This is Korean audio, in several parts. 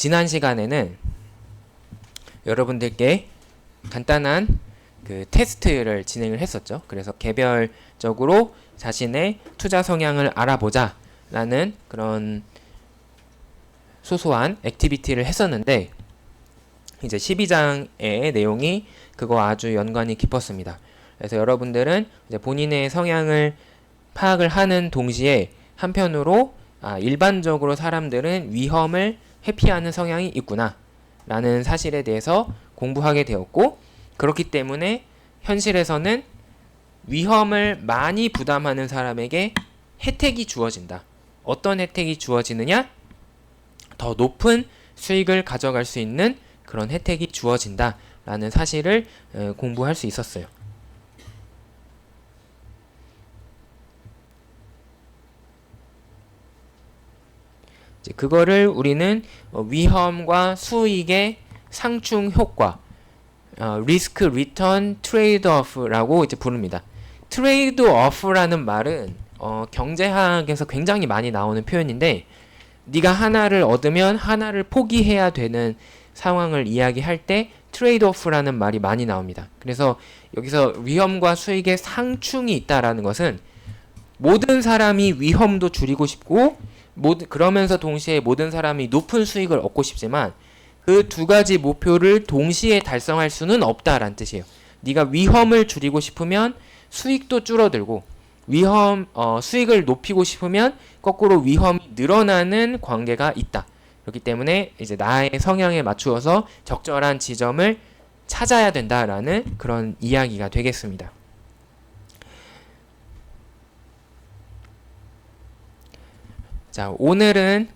지난 시간에는 여러분들께 간단한 그 테스트를 진행을 했었죠. 그래서 개별적으로 자신의 투자 성향을 알아보자 라는 그런 소소한 액티비티를 했었는데, 이제 12장의 내용이 그거와 아주 연관이 깊었습니다. 그래서 여러분들은 이제 본인의 성향을 파악을 하는 동시에 한편으로 일반적으로 사람들은 위험을 회피하는 성향이 있구나 라는 사실에 대해서 공부하게 되었고, 그렇기 때문에 현실에서는 위험을 많이 부담하는 사람에게 혜택이 주어진다. 어떤 혜택이 주어지느냐? 더 높은 수익을 가져갈 수 있는 그런 혜택이 주어진다 라는 사실을 공부할 수 있었어요. 이제 그거를 우리는 위험과 수익의 상충 효과, 리스크 리턴 트레이드 오프라고 이제 부릅니다. 트레이드 오프라는 말은 경제학에서 굉장히 많이 나오는 표현인데, 네가 하나를 얻으면 하나를 포기해야 되는 상황을 이야기할 때 트레이드 오프라는 말이 많이 나옵니다. 그래서 여기서 위험과 수익의 상충이 있다라는 것은 모든 사람이 위험도 줄이고 싶고 그러면서 동시에 모든 사람이 높은 수익을 얻고 싶지만 그 두 가지 목표를 동시에 달성할 수는 없다라는 뜻이에요. 네가 위험을 줄이고 싶으면 수익도 줄어들고 수익을 높이고 싶으면 거꾸로 위험이 늘어나는 관계가 있다. 그렇기 때문에 이제 나의 성향에 맞추어서 적절한 지점을 찾아야 된다라는 그런 이야기가 되겠습니다. 자, 오늘은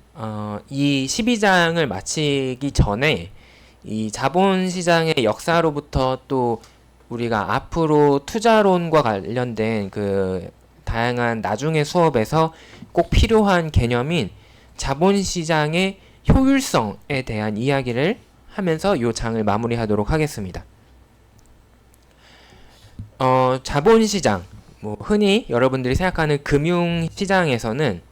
이 12장을 마치기 전에 이 자본시장의 역사로부터 또 우리가 앞으로 투자론과 관련된 그 다양한 나중의 수업에서 꼭 필요한 개념인 자본시장의 효율성에 대한 이야기를 하면서 이 장을 마무리하도록 하겠습니다. 자본시장, 흔히 여러분들이 생각하는 금융시장에서는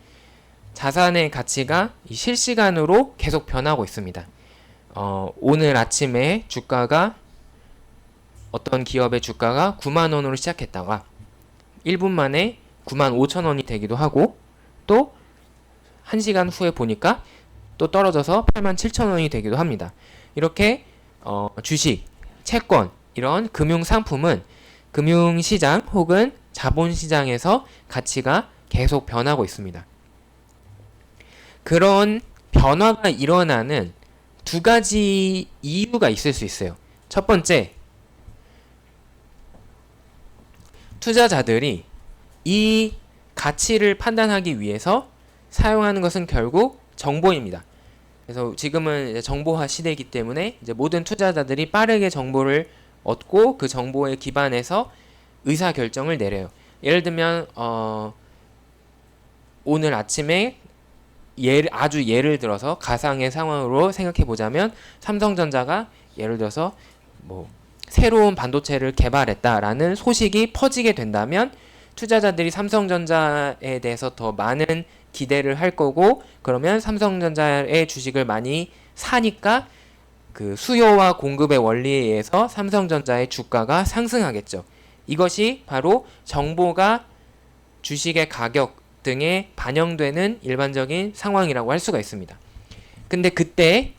자산의 가치가 실시간으로 계속 변하고 있습니다. 오늘 아침에 주가가 어떤 기업의 주가가 9만원으로 시작했다가 1분 만에 95,000원이 되기도 하고, 또 1시간 후에 보니까 또 떨어져서 87,000원이 되기도 합니다. 이렇게 주식, 채권, 이런 금융상품은 금융시장 혹은 자본시장에서 가치가 계속 변하고 있습니다. 그런 변화가 일어나는 두 가지 이유가 있을 수 있어요. 첫 번째, 투자자들이 이 가치를 판단하기 위해서 사용하는 것은 결국 정보입니다. 그래서 지금은 이제 정보화 시대이기 때문에 이제 모든 투자자들이 빠르게 정보를 얻고 그 정보에 기반해서 의사 결정을 내려요. 예를 들면 오늘 아침에 예를 들어서 가상의 상황으로 생각해 보자면, 삼성전자가 예를 들어서 새로운 반도체를 개발했다라는 소식이 퍼지게 된다면 투자자들이 삼성전자에 대해서 더 많은 기대를 할 거고, 그러면 삼성전자의 주식을 많이 사니까 그 수요와 공급의 원리에 의해서 삼성전자의 주가가 상승하겠죠. 이것이 바로 정보가 주식의 가격 등에 반영되는 일반적인 상황이라고 할 수가 있습니다. 근데 그때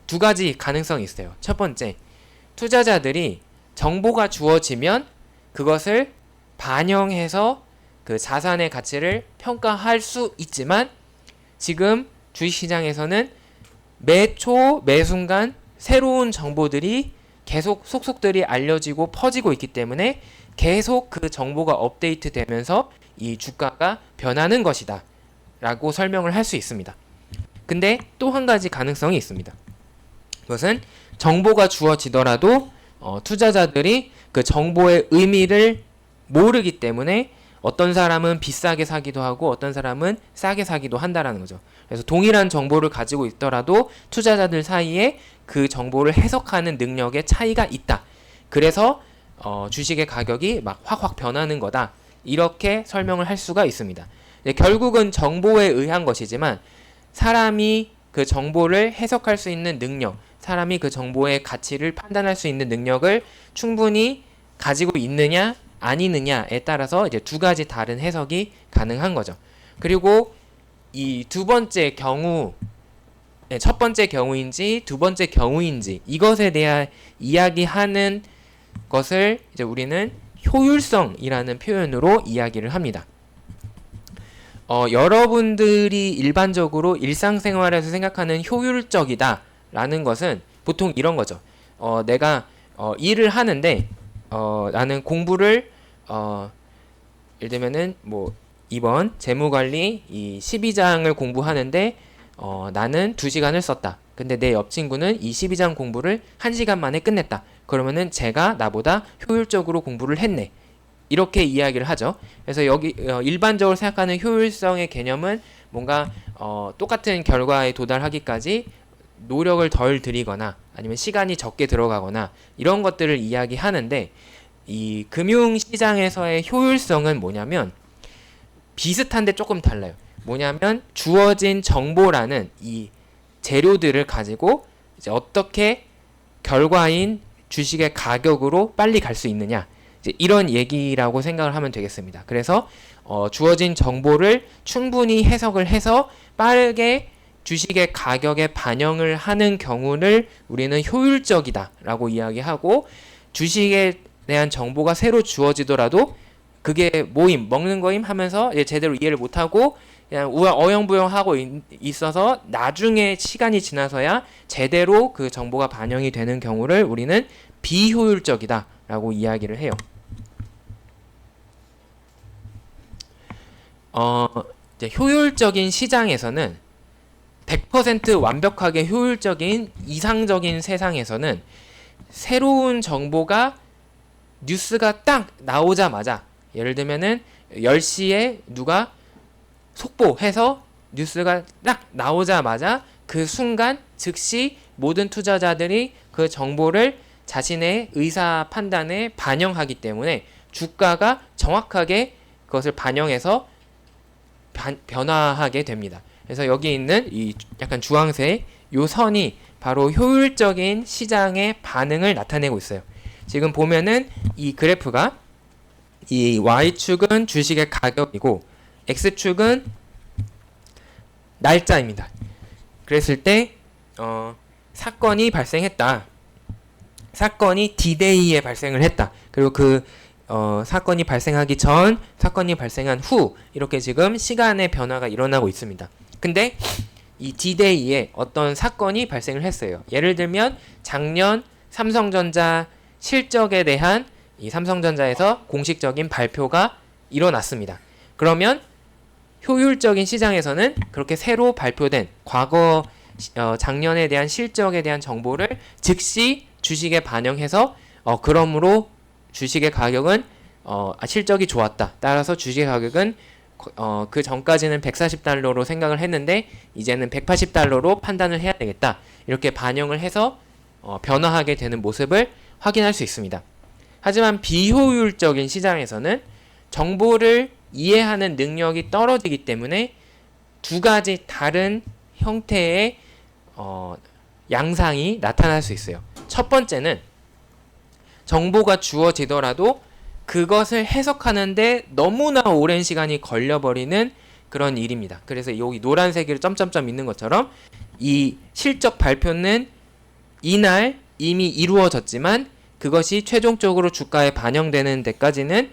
두 가지 가능성이 있어요. 첫 번째, 투자자들이 정보가 주어지면 그것을 반영해서 그 자산의 가치를 평가할 수 있지만, 지금 주식시장에서는 매초 매순간 새로운 정보들이 계속 속속들이 알려지고 퍼지고 있기 때문에 계속 그 정보가 업데이트 되면서 이 주가가 변하는 것이다 라고 설명을 할 수 있습니다. 근데 또 한 가지 가능성이 있습니다. 그것은 정보가 주어지더라도 투자자들이 그 정보의 의미를 모르기 때문에 어떤 사람은 비싸게 사기도 하고 어떤 사람은 싸게 사기도 한다라는 거죠. 그래서 동일한 정보를 가지고 있더라도 투자자들 사이에 그 정보를 해석하는 능력의 차이가 있다. 그래서 주식의 가격이 막 확확 변하는 거다. 이렇게 설명을 할 수가 있습니다. 결국은 정보에 의한 것이지만 사람이 그 정보를 해석할 수 있는 능력, 사람이 그 정보의 가치를 판단할 수 있는 능력을 충분히 가지고 있느냐 아니느냐에 따라서 이제 두 가지 다른 해석이 가능한 거죠. 그리고 이 두 번째 경우, 첫 번째 경우인지 두 번째 경우인지 이것에 대한 이야기하는 것을 이제 우리는 효율성이라는 표현으로 이야기를 합니다. 여러분들이 일반적으로 일상생활에서 생각하는 효율적이다 라는 것은 보통 이런 거죠. 내가 일을 하는데 나는 공부를 예를 들면은 뭐 이번 재무관리 이 12장을 공부하는데 나는 2시간을 썼다. 근데 내 옆 친구는 이 12장 공부를 1시간 만에 끝냈다. 그러면은 제가 나보다 효율적으로 공부를 했네. 이렇게 이야기를 하죠. 그래서 여기 일반적으로 생각하는 효율성의 개념은 뭔가 똑같은 결과에 도달하기까지 노력을 덜 들이거나 아니면 시간이 적게 들어가거나 이런 것들을 이야기하는데, 이 금융시장에서의 효율성은 뭐냐면 비슷한데 조금 달라요. 뭐냐면 주어진 정보라는 이 재료들을 가지고 이제 어떻게 결과인 주식의 가격으로 빨리 갈 수 있느냐, 이제 이런 얘기라고 생각을 하면 되겠습니다. 그래서 주어진 정보를 충분히 해석을 해서 빠르게 주식의 가격에 반영을 하는 경우를 우리는 효율적이다 라고 이야기하고, 주식에 대한 정보가 새로 주어지더라도 그게 뭐임, 먹는 거임 하면서 제대로 이해를 못하고 그냥 어영부영하고 있어서 나중에 시간이 지나서야 제대로 그 정보가 반영이 되는 경우를 우리는 비효율적이다 라고 이야기를 해요. 이제 효율적인 시장에서는 100% 완벽하게 효율적인 이상적인 세상에서는 새로운 정보가 뉴스가 딱 나오자마자, 예를 들면은 10시에 누가 속보해서 뉴스가 딱 나오자마자 그 순간 즉시 모든 투자자들이 그 정보를 자신의 의사 판단에 반영하기 때문에 주가가 정확하게 그것을 반영해서 변화하게 됩니다. 그래서 여기 있는 이 약간 주황색 요 선이 바로 효율적인 시장의 반응을 나타내고 있어요. 지금 보면은 이 그래프가 이 Y축은 주식의 가격이고 X축은 날짜입니다. 그랬을 때 사건이 발생했다. 사건이 D-Day에 발생을 했다. 그리고 그 사건이 발생하기 전, 사건이 발생한 후, 이렇게 지금 시간의 변화가 일어나고 있습니다. 근데 이 D-Day에 어떤 사건이 발생을 했어요. 예를 들면 작년 삼성전자 실적에 대한 이 삼성전자에서 공식적인 발표가 일어났습니다. 그러면 효율적인 시장에서는 그렇게 새로 발표된 과거 작년에 대한 실적에 대한 정보를 즉시 주식에 반영해서 그러므로 주식의 가격은 실적이 좋았다. 따라서 주식의 가격은 그 전까지는 140달러로 생각을 했는데 이제는 180달러로 판단을 해야 되겠다. 이렇게 반영을 해서 변화하게 되는 모습을 확인할 수 있습니다. 하지만 비효율적인 시장에서는 정보를 이해하는 능력이 떨어지기 때문에 두 가지 다른 형태의 양상이 나타날 수 있어요. 첫 번째는 정보가 주어지더라도 그것을 해석하는데 너무나 오랜 시간이 걸려버리는 그런 일입니다. 그래서 여기 노란색으로 점점점 있는 것처럼 이 실적 발표는 이날 이미 이루어졌지만 그것이 최종적으로 주가에 반영되는 데까지는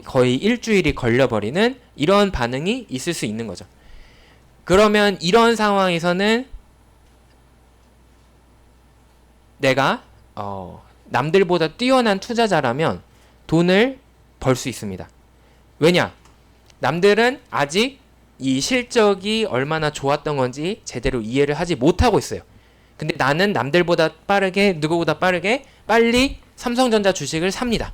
거의 일주일이 걸려버리는 이런 반응이 있을 수 있는 거죠. 그러면 이런 상황에서는 내가 남들보다 뛰어난 투자자라면 돈을 벌 수 있습니다. 왜냐? 남들은 아직 이 실적이 얼마나 좋았던 건지 제대로 이해를 하지 못하고 있어요. 근데 나는 남들보다 빠르게, 누구보다 빠르게 빨리 삼성전자 주식을 삽니다.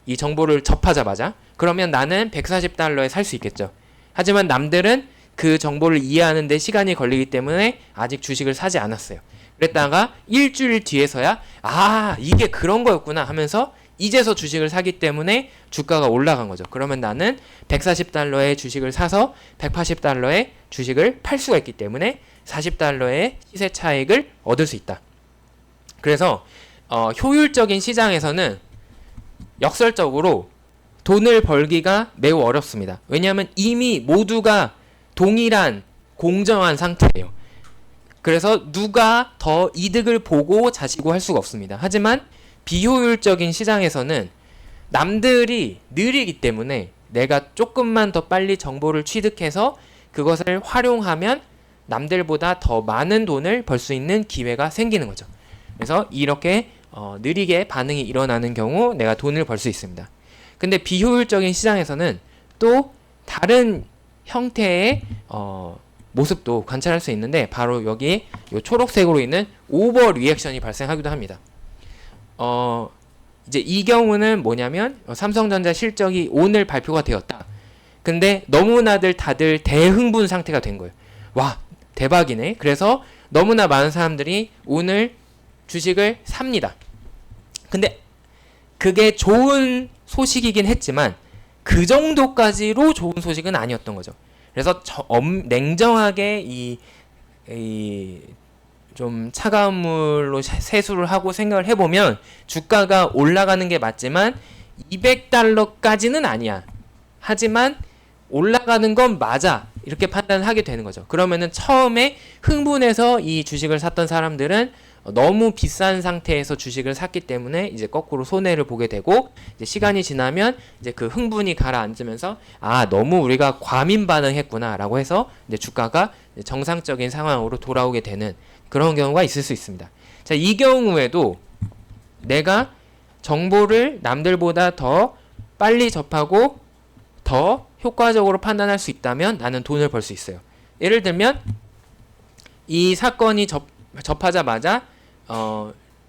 이 정보를 접하자마자. 그러면 나는 140달러에 살 수 있겠죠. 하지만 남들은 그 정보를 이해하는 데 시간이 걸리기 때문에 아직 주식을 사지 않았어요. 그랬다가 일주일 뒤에서야 이게 그런 거였구나 하면서 이제서 주식을 사기 때문에 주가가 올라간 거죠. 그러면 나는 140달러의 주식을 사서 180달러의 주식을 팔 수가 있기 때문에 40달러의 시세 차익을 얻을 수 있다. 그래서 효율적인 시장에서는 역설적으로 돈을 벌기가 매우 어렵습니다. 왜냐하면 이미 모두가 동일한 공정한 상태예요. 그래서 누가 더 이득을 보고 자시고 할 수가 없습니다. 하지만 비효율적인 시장에서는 남들이 느리기 때문에 내가 조금만 더 빨리 정보를 취득해서 그것을 활용하면 남들보다 더 많은 돈을 벌 수 있는 기회가 생기는 거죠. 그래서 이렇게 느리게 반응이 일어나는 경우 내가 돈을 벌 수 있습니다. 근데 비효율적인 시장에서는 또 다른 형태의 모습도 관찰할 수 있는데 바로 여기 요 초록색으로 있는 오버 리액션이 발생하기도 합니다. 이제 이 경우는 뭐냐면 삼성전자 실적이 오늘 발표가 되었다. 근데 너무나들 다들 대흥분 상태가 된 거예요. 와, 대박이네. 그래서 너무나 많은 사람들이 오늘 주식을 삽니다. 근데 그게 좋은 소식이긴 했지만 그 정도까지로 좋은 소식은 아니었던 거죠. 그래서 냉정하게 좀 차가운 물로 세수를 하고 생각을 해보면 주가가 올라가는 게 맞지만 200달러까지는 아니야. 하지만 올라가는 건 맞아. 이렇게 판단을 하게 되는 거죠. 그러면은 처음에 흥분해서 이 주식을 샀던 사람들은 너무 비싼 상태에서 주식을 샀기 때문에 이제 거꾸로 손해를 보게 되고, 이제 시간이 지나면 이제 그 흥분이 가라앉으면서 너무 우리가 과민 반응했구나라고 해서 이제 주가가 정상적인 상황으로 돌아오게 되는 그런 경우가 있을 수 있습니다. 자, 이 경우에도 내가 정보를 남들보다 더 빨리 접하고 더 효과적으로 판단할 수 있다면 나는 돈을 벌 수 있어요. 예를 들면 이 사건이 접하자마자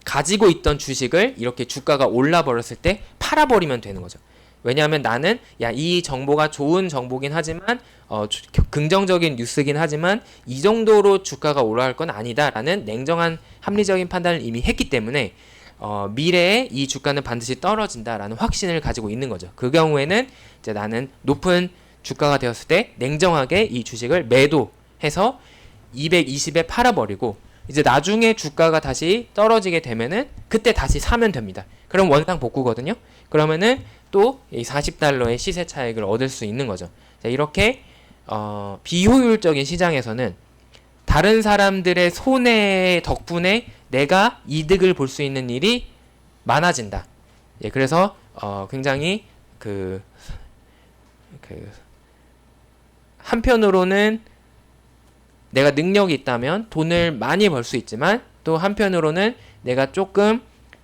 가지고 있던 주식을 이렇게 주가가 올라 버렸을 때 팔아버리면 되는 거죠. 왜냐하면 나는 이 정보가 좋은 정보긴 하지만 긍정적인 뉴스긴 하지만 이 정도로 주가가 올라갈 건 아니다라는 냉정한 합리적인 판단을 이미 했기 때문에 미래에 이 주가는 반드시 떨어진다라는 확신을 가지고 있는 거죠. 그 경우에는 이제 나는 높은 주가가 되었을 때 냉정하게 이 주식을 매도해서 220에 팔아버리고 이제 나중에 주가가 다시 떨어지게 되면은 그때 다시 사면 됩니다. 그럼 원상 복구거든요. 그러면은 또 이 40달러의 시세 차익을 얻을 수 있는 거죠. 자, 이렇게 비효율적인 시장에서는 다른 사람들의 손해 덕분에 내가 이득을 볼 수 있는 일이 많아진다. 예, 그래서 굉장히 한편으로는 내가 능력이 있다면 돈을 많이 벌 수 있지만 또 한편으로는 내가 조금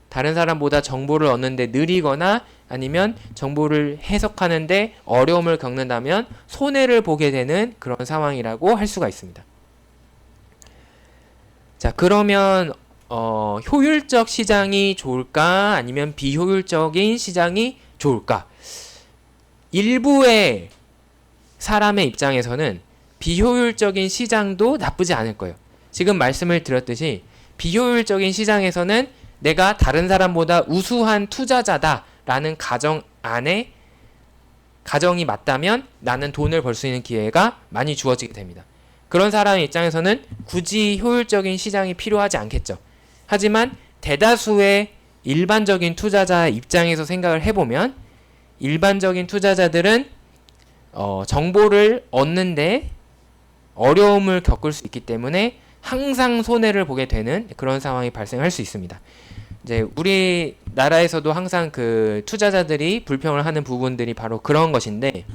다른 사람보다 정보를 얻는데 느리거나 아니면 정보를 해석하는데 어려움을 겪는다면 손해를 보게 되는 그런 상황이라고 할 수가 있습니다. 자, 그러면 효율적 시장이 좋을까 아니면 비효율적인 시장이 좋을까? 일부의 사람의 입장에서는 비효율적인 시장도 나쁘지 않을 거예요. 지금 말씀을 드렸듯이 비효율적인 시장에서는 내가 다른 사람보다 우수한 투자자다라는 가정이 맞다면 나는 돈을 벌 수 있는 기회가 많이 주어지게 됩니다. 그런 사람의 입장에서는 굳이 효율적인 시장이 필요하지 않겠죠. 하지만 대다수의 일반적인 투자자 입장에서 생각을 해보면 일반적인 투자자들은 정보를 얻는데 어려움을 겪을 수 있기 때문에 항상 손해를 보게 되는 그런 상황이 발생할 수 있습니다. 이제 우리나라에서도 항상 그 투자자들이 불평을 하는 부분들이 바로 그런 것인데,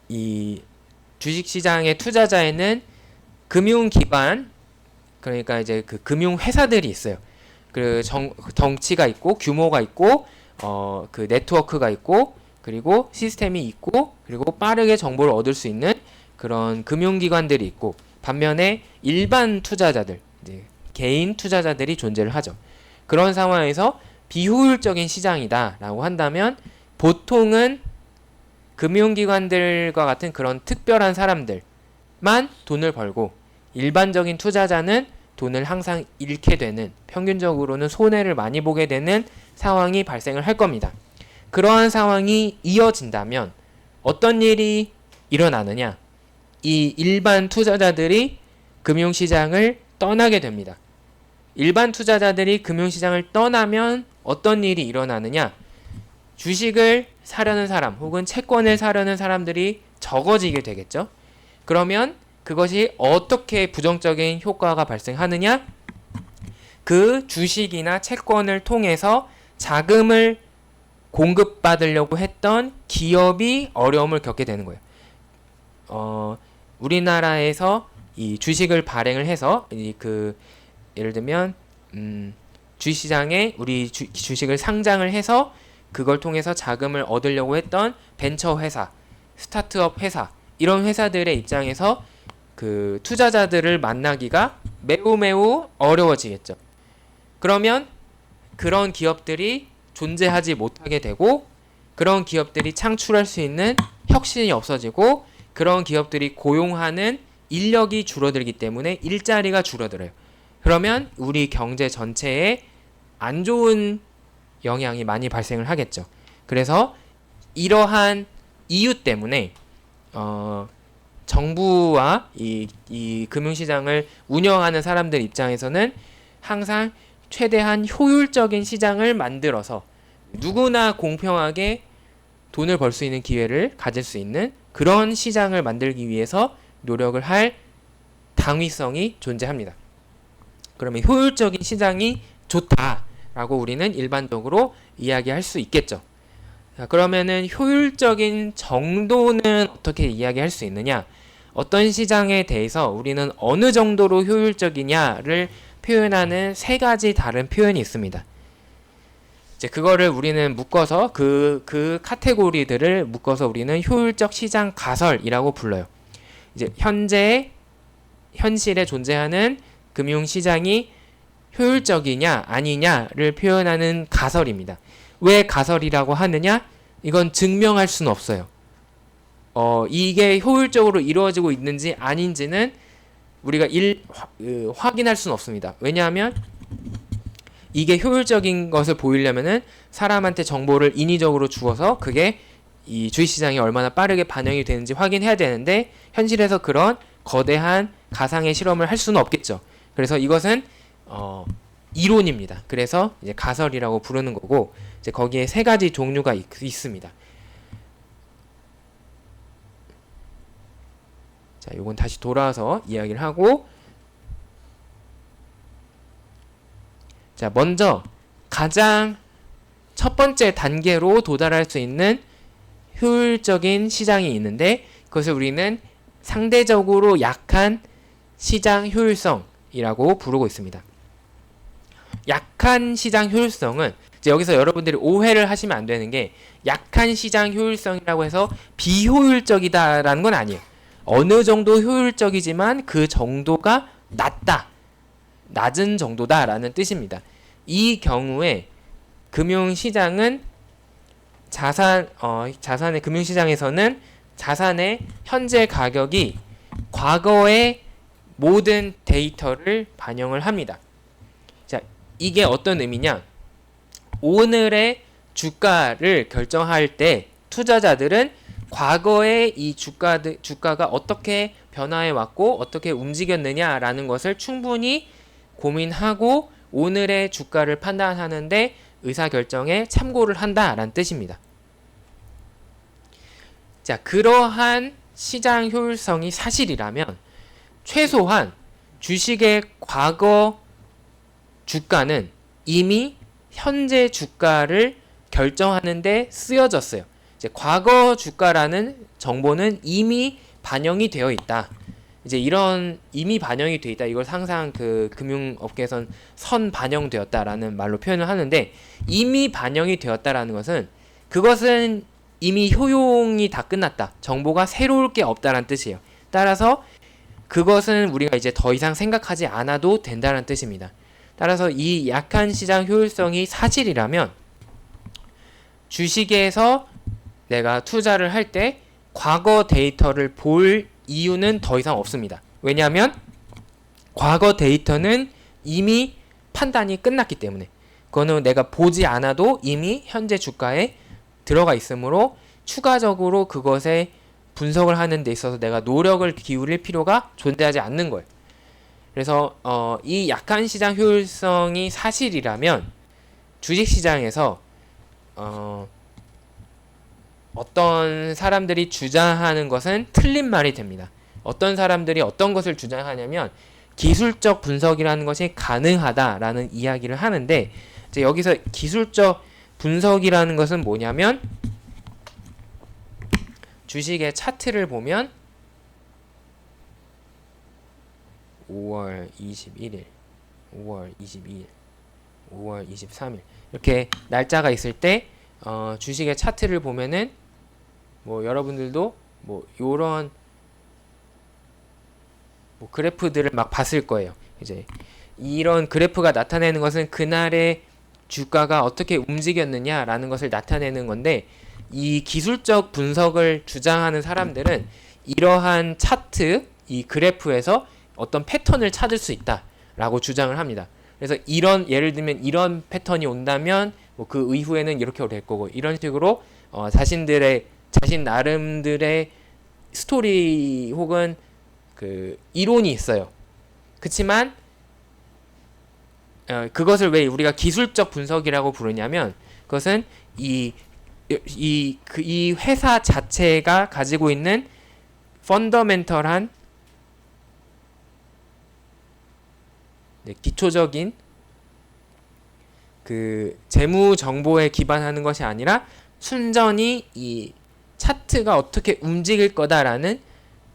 이 주식시장의 투자자에는 금융기관, 그러니까 이제 그 금융회사들이 있어요. 그 덩치가 있고 규모가 있고 그 네트워크가 있고 그리고 시스템이 있고 그리고 빠르게 정보를 얻을 수 있는 그런 금융기관들이 있고, 반면에 일반 투자자들, 이제 개인 투자자들이 존재를 하죠. 그런 상황에서 비효율적인 시장이다 라고 한다면 보통은 금융기관들과 같은 그런 특별한 사람들만 돈을 벌고 일반적인 투자자는 돈을 항상 잃게 되는, 평균적으로는 손해를 많이 보게 되는 상황이 발생을 할 겁니다. 그러한 상황이 이어진다면 어떤 일이 일어나느냐? 이 일반 투자자들이 금융시장을 떠나게 됩니다. 일반 투자자들이 금융시장을 떠나면 어떤 일이 일어나느냐? 주식을 사려는 사람 혹은 채권을 사려는 사람들이 적어지게 되겠죠. 그러면 그것이 어떻게 부정적인 효과가 발생하느냐? 그 주식이나 채권을 통해서 자금을 공급받으려고 했던 기업이 어려움을 겪게 되는 거예요. 우리나라에서 이 주식을 발행을 해서 예를 들면 주시장에 우리 주식을 상장을 해서 그걸 통해서 자금을 얻으려고 했던 벤처 회사, 스타트업 회사, 이런 회사들의 입장에서 그 투자자들을 만나기가 매우 어려워지겠죠. 그러면 그런 기업들이 존재하지 못하게 되고, 그런 기업들이 창출할 수 있는 혁신이 없어지고, 그런 기업들이 고용하는 인력이 줄어들기 때문에 일자리가 줄어들어요. 그러면 우리 경제 전체에 안 좋은 영향이 많이 발생을 하겠죠. 그래서 이러한 이유 때문에 정부와 이 금융시장을 운영하는 사람들 입장에서는 항상 최대한 효율적인 시장을 만들어서 누구나 공평하게 돈을 벌 수 있는 기회를 가질 수 있는 그런 시장을 만들기 위해서 노력을 할 당위성이 존재합니다. 그러면 효율적인 시장이 좋다라고 우리는 일반적으로 이야기할 수 있겠죠. 자, 그러면은 효율적인 정도는 어떻게 이야기할 수 있느냐? 어떤 시장에 대해서 우리는 어느 정도로 효율적이냐를 표현하는 세 가지 다른 표현이 있습니다. 이제 그거를 우리는 묶어서 그 카테고리들을 묶어서 우리는 효율적 시장 가설이라고 불러요. 이제 현실에 존재하는 금융시장이 효율적이냐 아니냐를 표현하는 가설입니다. 왜 가설이라고 하느냐? 이건 증명할 수는 없어요. 이게 효율적으로 이루어지고 있는지 아닌지는 우리가 확인할 수는 없습니다. 왜냐하면 이게 효율적인 것을 보이려면은 사람한테 정보를 인위적으로 주어서 그게 이 주식시장에 얼마나 빠르게 반영이 되는지 확인해야 되는데, 현실에서 그런 거대한 가상의 실험을 할 수는 없겠죠. 그래서 이것은 이론입니다. 그래서 이제 가설이라고 부르는 거고, 이제 거기에 세 가지 종류가 있습니다. 자, 요건 다시 돌아와서 이야기를 하고, 자, 먼저 가장 첫 번째 단계로 도달할 수 있는 효율적인 시장이 있는데, 그것을 우리는 상대적으로 약한 시장 효율성이라고 부르고 있습니다. 약한 시장 효율성은 이제 여기서 여러분들이 오해를 하시면 안 되는 게, 약한 시장 효율성이라고 해서 비효율적이다라는 건 아니에요. 어느 정도 효율적이지만 그 정도가 낮은 정도다라는 뜻입니다. 이 경우에 금융시장은 자산의 금융시장에서는 자산의 현재 가격이 과거의 모든 데이터를 반영을 합니다. 자, 이게 어떤 의미냐? 오늘의 주가를 결정할 때 투자자들은 과거의 이 주가가 어떻게 변화해 왔고 어떻게 움직였느냐라는 것을 충분히 고민하고 오늘의 주가를 판단하는데 의사결정에 참고를 한다라는 뜻입니다. 자, 그러한 시장 효율성이 사실이라면 최소한 주식의 과거 주가는 이미 현재 주가를 결정하는 데 쓰여졌어요. 이제 과거 주가라는 정보는 이미 반영이 되어 있다. 이제 이런 이미 반영이 되어 있다. 이걸 항상 그 금융업계에선 선 반영되었다라는 말로 표현을 하는데, 이미 반영이 되었다라는 것은 그것은 이미 효용이 다 끝났다. 정보가 새로울 게 없다라는 뜻이에요. 따라서 그것은 우리가 이제 더 이상 생각하지 않아도 된다는 뜻입니다. 따라서 이 약한 시장 효율성이 사실이라면 주식에서 내가 투자를 할 때 과거 데이터를 볼 이유는 더 이상 없습니다. 왜냐하면 과거 데이터는 이미 판단이 끝났기 때문에 그거는 내가 보지 않아도 이미 현재 주가에 들어가 있으므로 추가적으로 그것에 분석을 하는 데 있어서 내가 노력을 기울일 필요가 존재하지 않는 거예요. 그래서 이 약한 시장 효율성이 사실이라면 주식시장에서 어떤 사람들이 주장하는 것은 틀린 말이 됩니다. 어떤 사람들이 어떤 것을 주장하냐면 기술적 분석이라는 것이 가능하다라는 이야기를 하는데, 이제 여기서 기술적 분석이라는 것은 뭐냐면 주식의 차트를 보면 5월 21일, 5월 22일, 5월 23일 이렇게 날짜가 있을 때 주식의 차트를 보면은 뭐 여러분들도 뭐 요런 뭐 그래프들을 막 봤을 거예요. 이제 이런 그래프가 나타내는 것은 그날의 주가가 어떻게 움직였느냐라는 것을 나타내는 건데, 이 기술적 분석을 주장하는 사람들은 이러한 차트, 이 그래프에서 어떤 패턴을 찾을 수 있다라고 주장을 합니다. 그래서 이런 예를 들면 이런 패턴이 온다면 뭐 그 이후에는 이렇게 될 거고, 이런 식으로 자신 나름들의 스토리 혹은 그 이론이 있어요. 그치만 그것을 왜 우리가 기술적 분석이라고 부르냐면, 그것은 이 회사 자체가 가지고 있는 펀더멘털한 기초적인 그 재무 정보에 기반하는 것이 아니라 순전히 이 차트가 어떻게 움직일 거다라는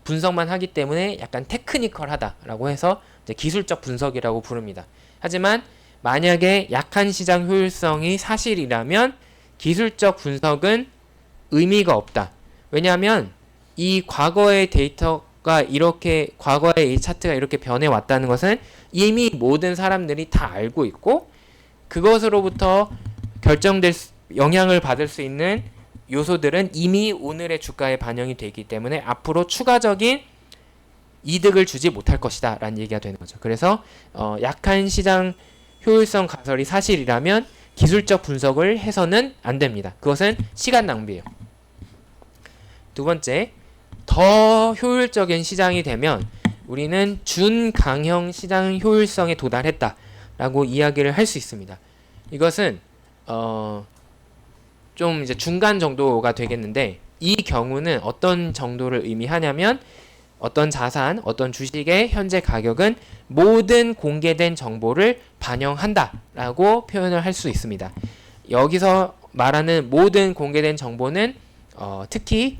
분석만 하기 때문에 약간 테크니컬하다라고 해서 이제 기술적 분석이라고 부릅니다. 하지만 만약에 약한 시장 효율성이 사실이라면 기술적 분석은 의미가 없다. 왜냐하면 이 과거의 데이터가 이렇게, 과거의 이 차트가 이렇게 변해왔다는 것은 이미 모든 사람들이 다 알고 있고, 그것으로부터 영향을 받을 수 있는 요소들은 이미 오늘의 주가에 반영이 되기 때문에 앞으로 추가적인 이득을 주지 못할 것이다 라는 얘기가 되는 거죠. 그래서 약한 시장 효율성 가설이 사실이라면 기술적 분석을 해서는 안 됩니다. 그것은 시간 낭비예요. 두 번째, 더 효율적인 시장이 되면 우리는 준강형 시장 효율성에 도달했다 라고 이야기를 할 수 있습니다. 이것은 좀 이제 중간 정도가 되겠는데, 이 경우는 어떤 정도를 의미하냐면 어떤 자산, 어떤 주식의 현재 가격은 모든 공개된 정보를 반영한다 라고 표현을 할 수 있습니다. 여기서 말하는 모든 공개된 정보는 특히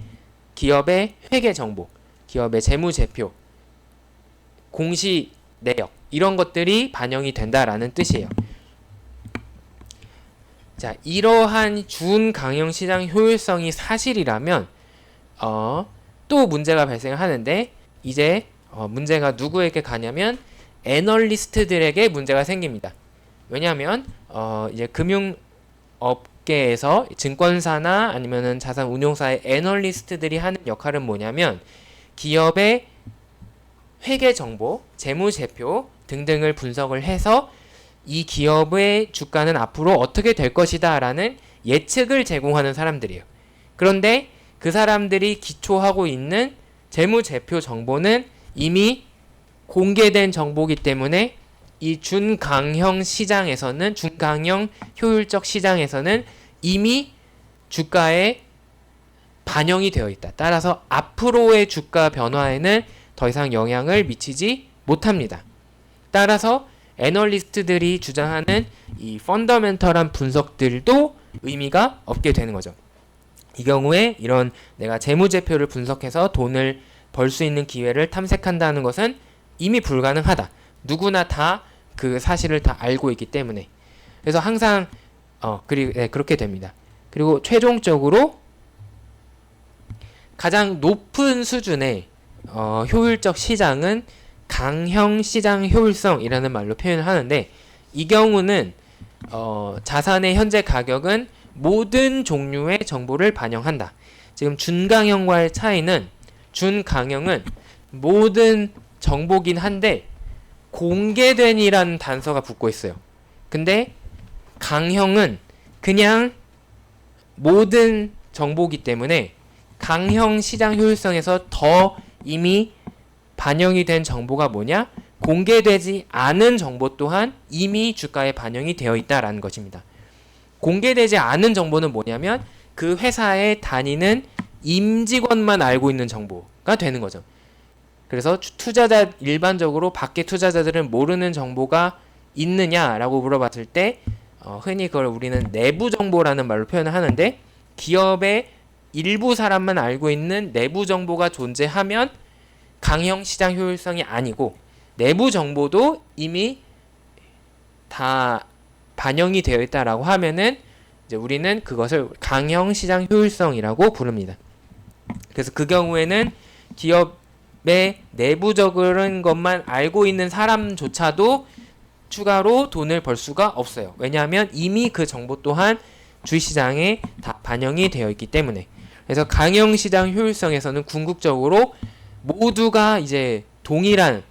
기업의 회계 정보, 기업의 재무제표, 공시 내역 이런 것들이 반영이 된다라는 뜻이에요. 자, 이러한 준강형 시장 효율성이 사실이라면 또 문제가 발생을 하는데, 이제 문제가 누구에게 가냐면 애널리스트들에게 문제가 생깁니다. 왜냐하면 이제 금융업계에서 증권사나 아니면은 자산운용사의 애널리스트들이 하는 역할은 뭐냐면 기업의 회계 정보, 재무제표 등등을 분석을 해서 이 기업의 주가는 앞으로 어떻게 될 것이다 라는 예측을 제공하는 사람들이에요. 그런데 그 사람들이 기초하고 있는 재무제표 정보는 이미 공개된 정보이기 때문에 이 준강형 시장에서는, 준강형 효율적 시장에서는 이미 주가에 반영이 되어 있다. 따라서 앞으로의 주가 변화에는 더 이상 영향을 미치지 못합니다. 따라서 애널리스트들이 주장하는 이 펀더멘털한 분석들도 의미가 없게 되는 거죠. 이 경우에 이런 내가 재무제표를 분석해서 돈을 벌 수 있는 기회를 탐색한다는 것은 이미 불가능하다. 누구나 다 그 사실을 다 알고 있기 때문에. 그래서 항상 그렇게 됩니다. 그리고 최종적으로 가장 높은 수준의 효율적 시장은 강형 시장 효율성이라는 말로 표현을 하는데, 이 경우는 자산의 현재 가격은 모든 종류의 정보를 반영한다. 지금 준강형과의 차이는, 준강형은 모든 정보긴 한데 공개된이라는 단서가 붙고 있어요. 근데 강형은 그냥 모든 정보기 때문에 강형 시장 효율성에서 더 이미 반영이 된 정보가 뭐냐? 공개되지 않은 정보 또한 이미 주가에 반영이 되어 있다라는 것입니다. 공개되지 않은 정보는 뭐냐면 그 회사에 다니는 임직원만 알고 있는 정보가 되는 거죠. 그래서 투자자 일반적으로 밖에 투자자들은 모르는 정보가 있느냐라고 물어봤을 때 흔히 그걸 우리는 내부 정보라는 말로 표현을 하는데 기업의 일부 사람만 알고 있는 내부 정보가 존재하면 강형 시장 효율성이 아니고 내부 정보도 이미 다 반영이 되어 있다라고 하면은 이제 우리는 그것을 강형 시장 효율성이라고 부릅니다. 그래서 그 경우에는 기업의 내부적인 것만 알고 있는 사람조차도 추가로 돈을 벌 수가 없어요. 왜냐하면 이미 그 정보 또한 주식시장에 다 반영이 되어 있기 때문에. 그래서 강형 시장 효율성에서는 궁극적으로 모두가 이제 동일한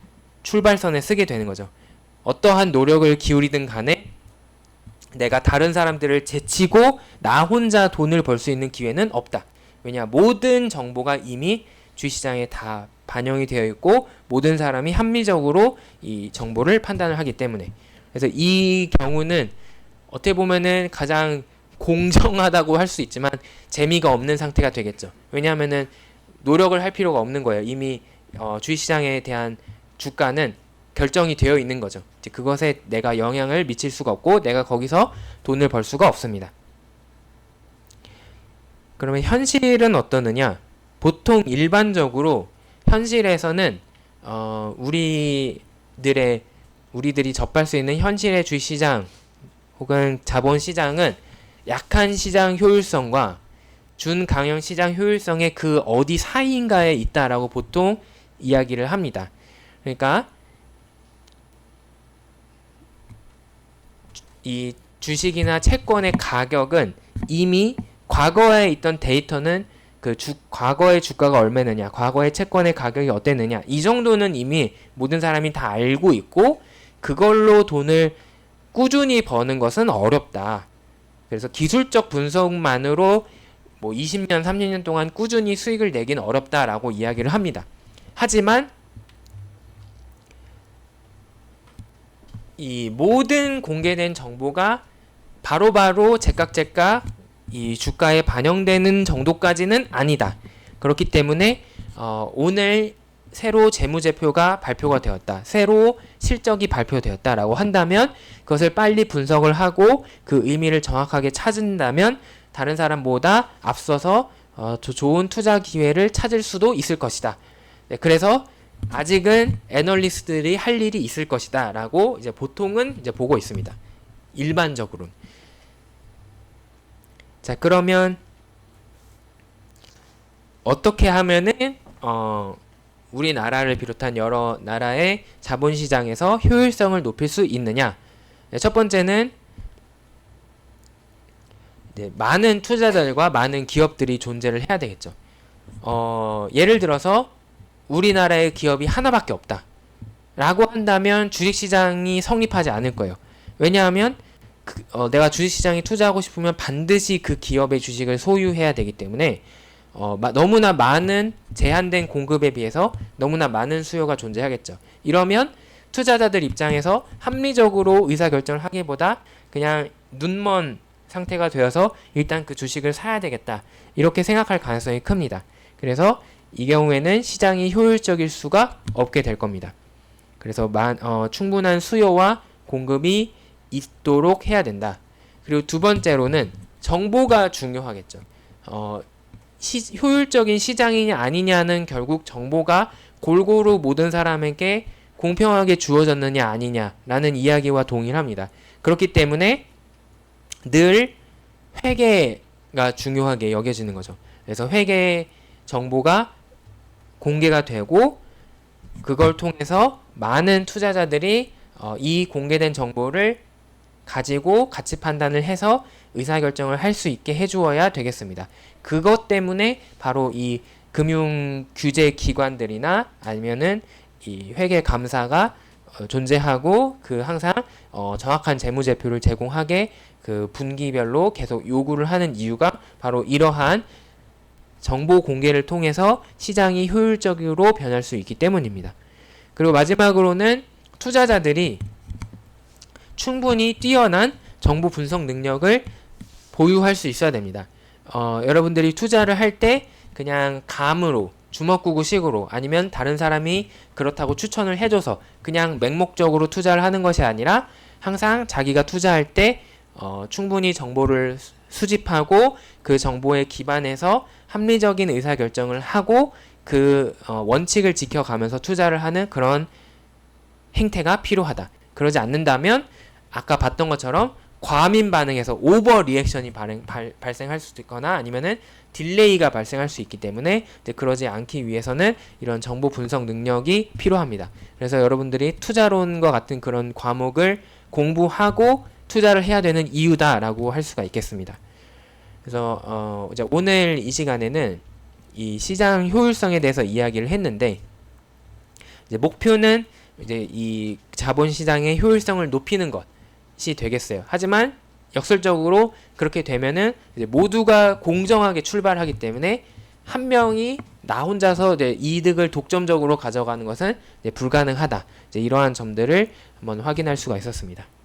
출발선에 쓰게 되는 거죠. 어떠한 노력을 기울이든 간에 내가 다른 사람들을 제치고 나 혼자 돈을 벌 수 있는 기회는 없다. 왜냐, 모든 정보가 이미 주식시장에 다 반영이 되어 있고 모든 사람이 합리적으로 이 정보를 판단을 하기 때문에. 그래서 이 경우는 어떻게 보면은 가장 공정하다고 할 수 있지만 재미가 없는 상태가 되겠죠. 왜냐하면은 노력을 할 필요가 없는 거예요. 이미 주식시장에 대한 주가는 결정이 되어 있는 거죠. 이제 그것에 내가 영향을 미칠 수가 없고 내가 거기서 돈을 벌 수가 없습니다. 그러면 현실은 어떠느냐? 보통 일반적으로 현실에서는 우리들이 접할 수 있는 현실의 주식시장 혹은 자본시장은 약한 시장 효율성과 준강형 시장 효율성의 그 어디 사이인가에 있다라고 보통 이야기를 합니다. 그러니까 이 주식이나 채권의 가격은 이미 과거에 있던 데이터는 과거의 주가가 얼마느냐, 과거의 채권의 가격이 어땠느냐, 이 정도는 이미 모든 사람이 다 알고 있고 그걸로 돈을 꾸준히 버는 것은 어렵다. 그래서 기술적 분석만으로 뭐 20년, 30년 동안 꾸준히 수익을 내긴 어렵다라고 이야기를 합니다. 하지만 이 모든 공개된 정보가 바로바로 제깍제깍 이 주가에 반영되는 정도까지는 아니다. 그렇기 때문에 오늘 새로 재무제표가 발표가 되었다. 새로 실적이 발표되었다라고 한다면 그것을 빨리 분석을 하고 그 의미를 정확하게 찾는다면 다른 사람보다 앞서서 좋은 투자 기회를 찾을 수도 있을 것이다. 네, 그래서 아직은 애널리스트들이 할 일이 있을 것이다 라고 이제 보통은 이제 보고 있습니다. 일반적으로는. 자, 그러면 어떻게 하면은 우리나라를 비롯한 여러 나라의 자본시장에서 효율성을 높일 수 있느냐? 네, 첫 번째는 많은 투자자들과 많은 기업들이 존재를 해야 되겠죠. 예를 들어서 우리나라의 기업이 하나밖에 없다 라고 한다면 주식시장이 성립하지 않을 거예요. 왜냐하면 내가 주식시장에 투자하고 싶으면 반드시 그 기업의 주식을 소유해야 되기 때문에 너무나 많은 제한된 공급에 비해서 너무나 많은 수요가 존재하겠죠. 이러면 투자자들 입장에서 합리적으로 의사결정을 하기보다 그냥 눈먼 상태가 되어서 일단 그 주식을 사야 되겠다 이렇게 생각할 가능성이 큽니다. 그래서 이 경우에는 시장이 효율적일 수가 없게 될 겁니다. 그래서 충분한 수요와 공급이 있도록 해야 된다. 그리고 두 번째로는 정보가 중요하겠죠. 효율적인 시장이냐 아니냐는 결국 정보가 골고루 모든 사람에게 공평하게 주어졌느냐 아니냐라는 이야기와 동일합니다. 그렇기 때문에 늘 회계가 중요하게 여겨지는 거죠. 그래서 회계 정보가 공개가 되고 그걸 통해서 많은 투자자들이 이 공개된 정보를 가지고 가치 판단을 해서 의사결정을 할 수 있게 해주어야 되겠습니다. 그것 때문에 바로 이 금융 규제 기관들이나 아니면은 이 회계 감사가 존재하고 그 항상 정확한 재무제표를 제공하게 그 분기별로 계속 요구를 하는 이유가 바로 이러한 정보 공개를 통해서 시장이 효율적으로 변할 수 있기 때문입니다. 그리고 마지막으로는 투자자들이 충분히 뛰어난 정보 분석 능력을 보유할 수 있어야 됩니다. 여러분들이 투자를 할 때 그냥 감으로 주먹구구식으로 아니면 다른 사람이 그렇다고 추천을 해줘서 그냥 맹목적으로 투자를 하는 것이 아니라 항상 자기가 투자할 때 충분히 정보를 수집하고 그 정보에 기반해서 합리적인 의사결정을 하고 그 원칙을 지켜가면서 투자를 하는 그런 행태가 필요하다. 그러지 않는다면 아까 봤던 것처럼 과민 반응에서 오버 리액션이 발생할 수도 있거나 아니면은 딜레이가 발생할 수 있기 때문에 그러지 않기 위해서는 이런 정보 분석 능력이 필요합니다. 그래서 여러분들이 투자론과 같은 그런 과목을 공부하고 투자를 해야 되는 이유다라고 할 수가 있겠습니다. 그래서 이제 오늘 이 시간에는 이 시장 효율성에 대해서 이야기를 했는데 이제 목표는 이제 이 자본시장의 효율성을 높이는 것이 되겠어요. 하지만 역설적으로 그렇게 되면은 이제 모두가 공정하게 출발하기 때문에 한 명이 나 혼자서 이제 이득을 독점적으로 가져가는 것은 이제 불가능하다. 이제 이러한 점들을 한번 확인할 수가 있었습니다.